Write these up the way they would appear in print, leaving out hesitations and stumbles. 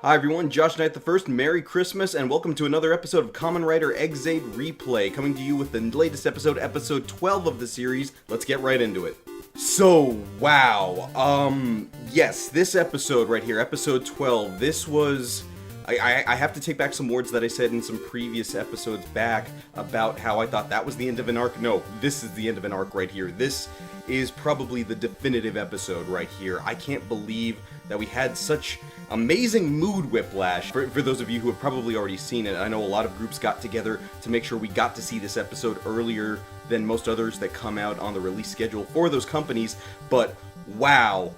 Hi everyone, Josh Knight the First, Merry Christmas, and welcome to another episode of Kamen Rider Exade Replay, coming to you with the latest episode, episode 12 of the series. Let's get right into it. So, wow, yes, this episode right here, episode 12, this was... I have to take back some words that I said in some previous episodes back about how I thought that was the end of an arc. No, this is the end of an arc right here. This is probably the definitive episode right here. I can't believe that we had such amazing mood whiplash. For those of you who have probably already seen it, I know a lot of groups got together to make sure we got to see this episode earlier than most others that come out on the release schedule for those companies, but wow,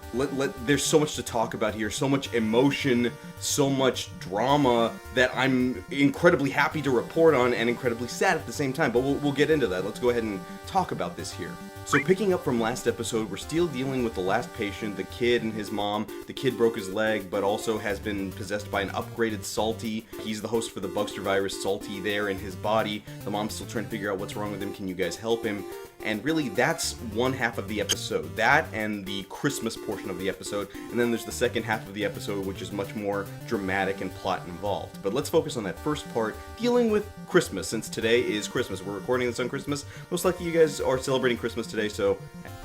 there's so much to talk about here, so much emotion, so much drama that I'm incredibly happy to report on and incredibly sad at the same time, but we'll get into that. Let's go ahead and talk about this here. So picking up from last episode, we're still dealing with the last patient, the kid and his mom. The kid broke his leg, but also has been possessed by an upgraded Salty. He's the host for the Bugster virus, Salty, there in his body. The mom's still trying to figure out what's wrong with him. Can you guys help him? And really, that's one half of the episode. That and the Christmas portion of the episode. And then there's the second half of the episode, which is much more dramatic and plot involved. But let's focus on that first part, dealing with Christmas, since today is Christmas. We're recording this on Christmas. Most likely you guys are celebrating Christmas today, so,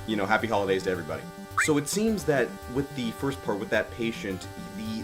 you know, happy holidays to everybody. So it seems that with the first part, with that patient,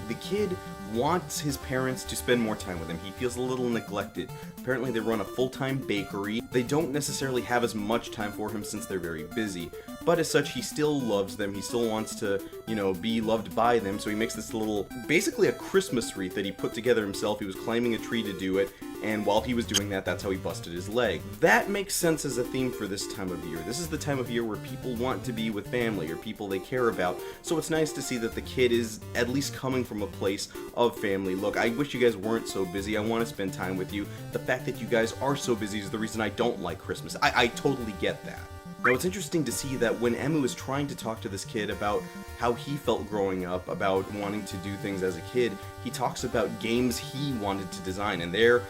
the kid wants his parents to spend more time with him. He feels a little neglected. Apparently they run a full-time bakery. They don't necessarily have as much time for him since they're very busy. But as such, he still loves them. He still wants to, you know, be loved by them. So he makes this little, basically a Christmas wreath that he put together himself. He was climbing a tree to do it. And while he was doing that, that's how he busted his leg. That makes sense as a theme for this time of year. This is the time of year where people want to be with family or people they care about. So it's nice to see that the kid is at least coming from a place of family. Look, I wish you guys weren't so busy. I want to spend time with you. The fact that you guys are so busy is the reason I don't like Christmas. I totally get that. Now, it's interesting to see that when Emu is trying to talk to this kid about how he felt growing up, about wanting to do things as a kid, he talks about games he wanted to design. And there,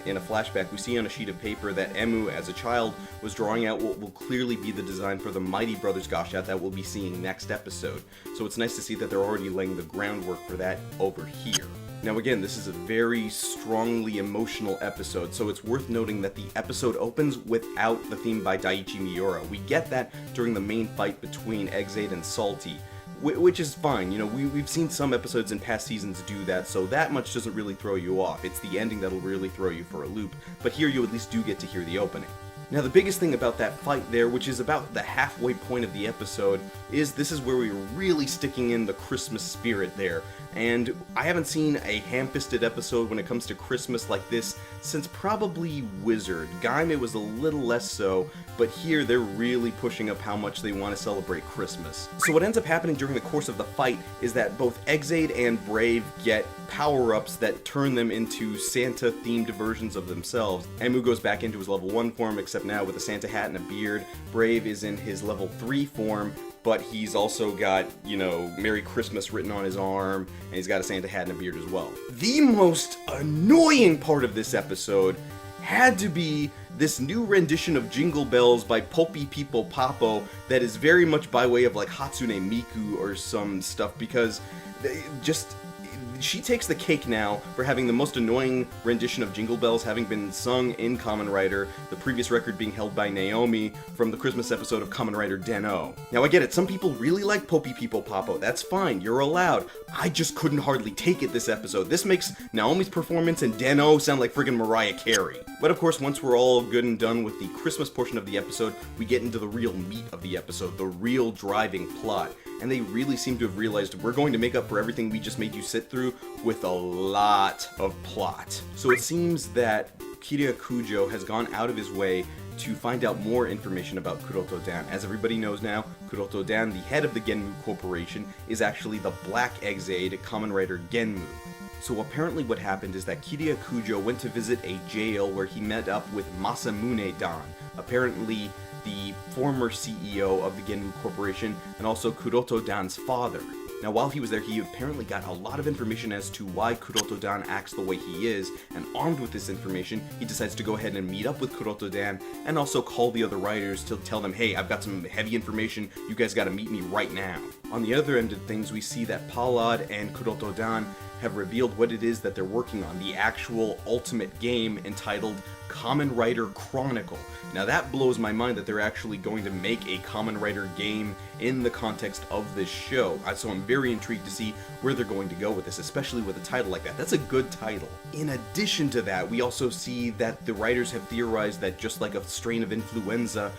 in a flashback, we see on a sheet of paper that Emu, as a child, was drawing out what will clearly be the design for the Mighty Brothers Goshat that we'll be seeing next episode. So it's nice to see that they're already laying the groundwork for that over here. Now again, this is a very strongly emotional episode, so it's worth noting that the episode opens without the theme by Daiichi Miura. We get that during the main fight between Exade and Salty, which is fine. You know, we've seen some episodes in past seasons do that, so that much doesn't really throw you off. It's the ending that'll really throw you for a loop, but here you at least do get to hear the opening. Now the biggest thing about that fight there, which is about the halfway point of the episode, is this is where we're really sticking in the Christmas spirit there. And I haven't seen a ham-fisted episode when it comes to Christmas like this since probably Wizard. Gaime was a little less so, but here they're really pushing up how much they want to celebrate Christmas. So what ends up happening during the course of the fight is that both Exade and Brave get power-ups that turn them into Santa-themed versions of themselves. Emu goes back into his level 1 form, except now with a Santa hat and a beard. Brave is in his level 3 form, but he's also got, you know, Merry Christmas written on his arm, and he's got a Santa hat and a beard as well. The most annoying part of this episode had to be this new rendition of Jingle Bells by Poppy People Papo that is very much by way of like Hatsune Miku or some stuff, because she takes the cake now for having the most annoying rendition of Jingle Bells having been sung in Kamen Rider, the previous record being held by Naomi from the Christmas episode of Kamen Rider Den-O. Now I get it, some people really like Poppy People Papo, that's fine, you're allowed. I just couldn't hardly take it this episode. This makes Naomi's performance in Den-O sound like friggin' Mariah Carey. But of course, once we're all good and done with the Christmas portion of the episode, we get into the real meat of the episode, the real driving plot. And they really seem to have realized we're going to make up for everything we just made you sit through with a lot of plot. So it seems that Kiriya Kujo has gone out of his way to find out more information about Kuroto-dan. As everybody knows now, Kuroto-dan, the head of the Genmu Corporation, is actually the Black Exade Kamen Rider Genmu. So apparently what happened is that Kiriya Kujo went to visit a jail where he met up with Masamune-dan, apparently the former CEO of the Genmu Corporation, and also Kuroto-dan's father. Now while he was there, he apparently got a lot of information as to why Kuroto-dan acts the way he is, and armed with this information, he decides to go ahead and meet up with Kuroto-dan, and also call the other writers to tell them, hey, I've got some heavy information, you guys gotta meet me right now. On the other end of things, we see that Palad and Kuroto-dan have revealed what it is that they're working on, the actual ultimate game entitled Kamen Rider Chronicle. Now that blows my mind that they're actually going to make a Kamen Rider game in the context of this show, so I'm very intrigued to see where they're going to go with this, especially with a title like that. That's a good title. In addition to that, we also see that the writers have theorized that just like a strain of influenza,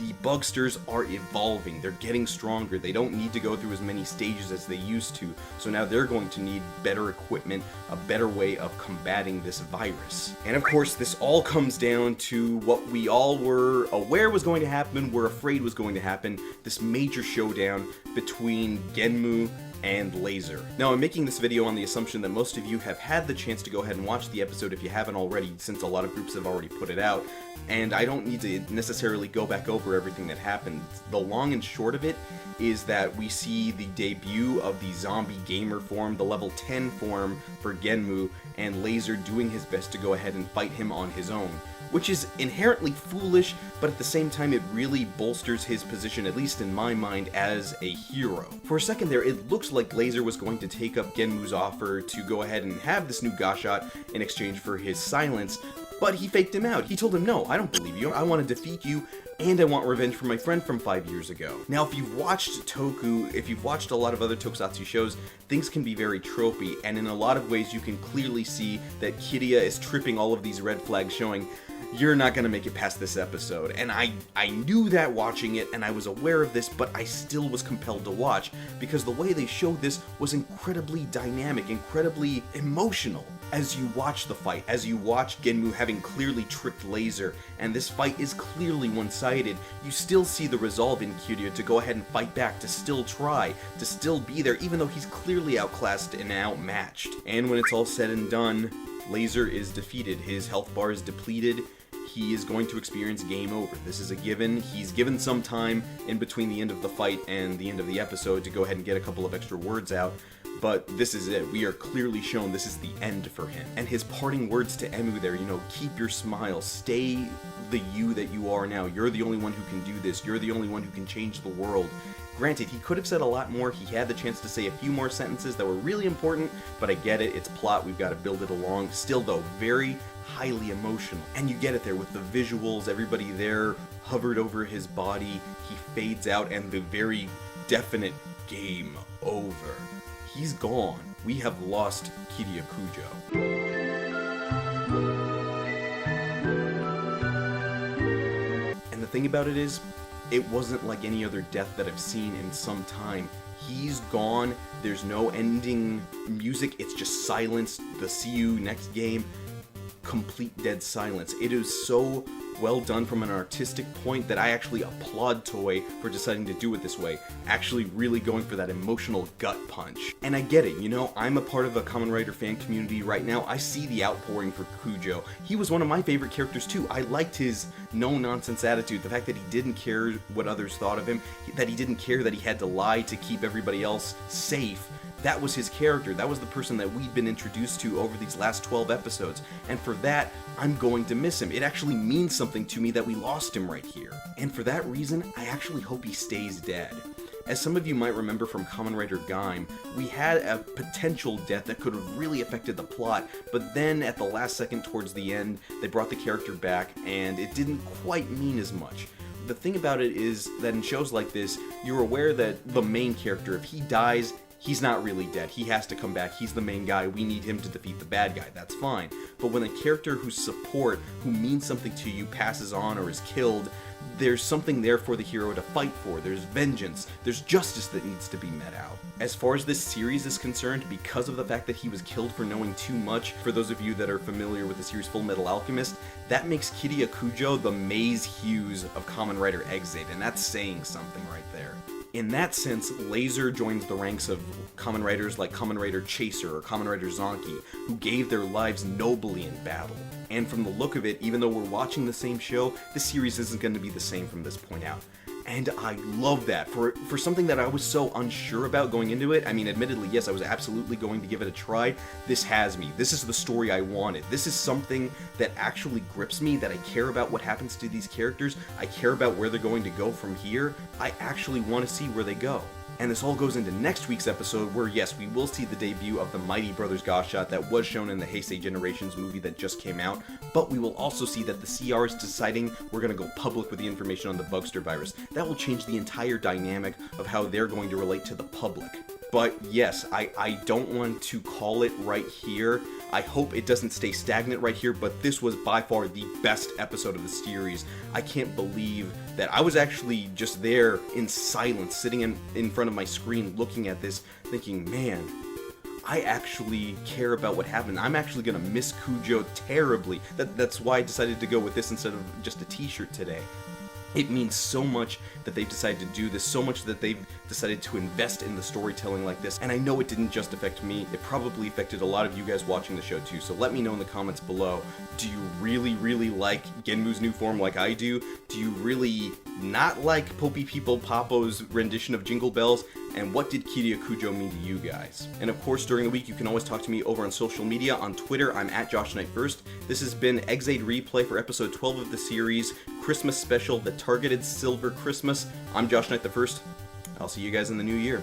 the Bugsters are evolving, they're getting stronger, they don't need to go through as many stages as they used to, so now they're going to need better equipment, a better way of combating this virus. And of course, this all comes down to what we all were aware was going to happen, were afraid was going to happen, this major showdown between Genmu and Laser. Now, I'm making this video on the assumption that most of you have had the chance to go ahead and watch the episode if you haven't already, since a lot of groups have already put it out, and I don't need to necessarily go back over everything that happened. The long and short of it is that we see the debut of the zombie gamer form, the level 10 form for Genmu, and Laser doing his best to go ahead and fight him on his own, which is inherently foolish, but at the same time it really bolsters his position, at least in my mind, as a hero. For a second there, it looks like Laser was going to take up Genmu's offer to go ahead and have this new Gashot in exchange for his silence, but he faked him out. He told him, no, I don't believe you, I want to defeat you, and I want revenge for my friend from 5 years ago. Now, if you've watched Toku, if you've watched a lot of other tokusatsu shows, things can be very tropey, and in a lot of ways you can clearly see that Kiriya is tripping all of these red flags, showing you're not gonna make it past this episode. And I knew that watching it, and I was aware of this, but I still was compelled to watch, because the way they showed this was incredibly dynamic, incredibly emotional. As you watch the fight, as you watch Genmu having clearly tricked Laser, and this fight is clearly one-sided, you still see the resolve in Kiriya to go ahead and fight back, to still try, to still be there, even though he's clearly outclassed and outmatched. And when it's all said and done, Laser is defeated, his health bar is depleted, he is going to experience game over. This is a given. He's given some time in between the end of the fight and the end of the episode to go ahead and get a couple of extra words out, but this is it. We are clearly shown this is the end for him. And his parting words to Emu there, you know, keep your smile, stay the you that you are now. You're the only one who can do this. You're the only one who can change the world. Granted, he could have said a lot more. He had the chance to say a few more sentences that were really important, but I get it. It's plot. We've got to build it along. Still, though, very highly emotional. And you get it there with the visuals, everybody there hovered over his body. He fades out, and the very definite game over. He's gone. We have lost Kiriya Kujo. And the thing about it is, it wasn't like any other death that I've seen in some time. He's gone. There's no ending music. It's just silence. The see you next game. Complete dead silence. It is so well done from an artistic point that I actually applaud Toei for deciding to do it this way, actually really going for that emotional gut punch. And I get it, you know, I'm a part of a Kamen Rider fan community right now. I see the outpouring for Kujo. He was one of my favorite characters too. I liked his no-nonsense attitude, the fact that he didn't care what others thought of him, that he didn't care that he had to lie to keep everybody else safe. That was his character. That was the person that we'd been introduced to over these last 12 episodes. And for that, I'm going to miss him. It actually means something to me that we lost him right here. And for that reason, I actually hope he stays dead. As some of you might remember from Kamen Rider Gaim, we had a potential death that could have really affected the plot, but then at the last second towards the end, they brought the character back, and it didn't quite mean as much. The thing about it is that in shows like this, you're aware that the main character, if he dies, he's not really dead. He has to come back. He's the main guy. We need him to defeat the bad guy. That's fine. But when a character whose support, who means something to you, passes on or is killed, there's something there for the hero to fight for. There's vengeance. There's justice that needs to be met out. As far as this series is concerned, because of the fact that he was killed for knowing too much, for those of you that are familiar with the series Full Metal Alchemist, that makes Kiriya Kujo the Maze Hughes of Kamen Rider Exade, and that's saying something right there. In that sense, Laser joins the ranks of Kamen Riders like Kamen Rider Chaser or Kamen Rider Zonki, who gave their lives nobly in battle. And from the look of it, even though we're watching the same show, the series isn't going to be the same from this point out. And I love that. For something that I was so unsure about going into it, I mean, admittedly, yes, I was absolutely going to give it a try. This has me. This is the story I wanted. This is something that actually grips me, that I care about what happens to these characters. I care about where they're going to go from here. I actually want to see where they go. And this all goes into next week's episode where, yes, we will see the debut of the Mighty Brothers Goshot that was shown in the Heisei Generations movie that just came out, but we will also see that the CR is deciding we're going to go public with the information on the Bugster virus. That will change the entire dynamic of how they're going to relate to the public. But yes, I don't want to call it right here. I hope it doesn't stay stagnant right here, but this was by far the best episode of the series. I can't believe that I was actually just there in silence, sitting in front of my screen looking at this, thinking, man, I actually care about what happened. I'm actually gonna miss Kujo terribly. That's why I decided to go with this instead of just a t-shirt today. It means so much that they've decided to do this, so much that they've decided to invest in the storytelling like this, and I know it didn't just affect me, it probably affected a lot of you guys watching the show too, so let me know in the comments below. Do you really like Genmu's new form like I do? Do you really not like Popey People Papo's rendition of Jingle Bells? And what did Kiryu Kujo mean to you guys? And of course, during the week, you can always talk to me over on social media. On Twitter, I'm at JoshKnight1st. This has been Exade Replay for episode 12 of the series, Christmas Special, The Targeted Silver Christmas. I'm Josh Knight the First. I'll see you guys in the new year.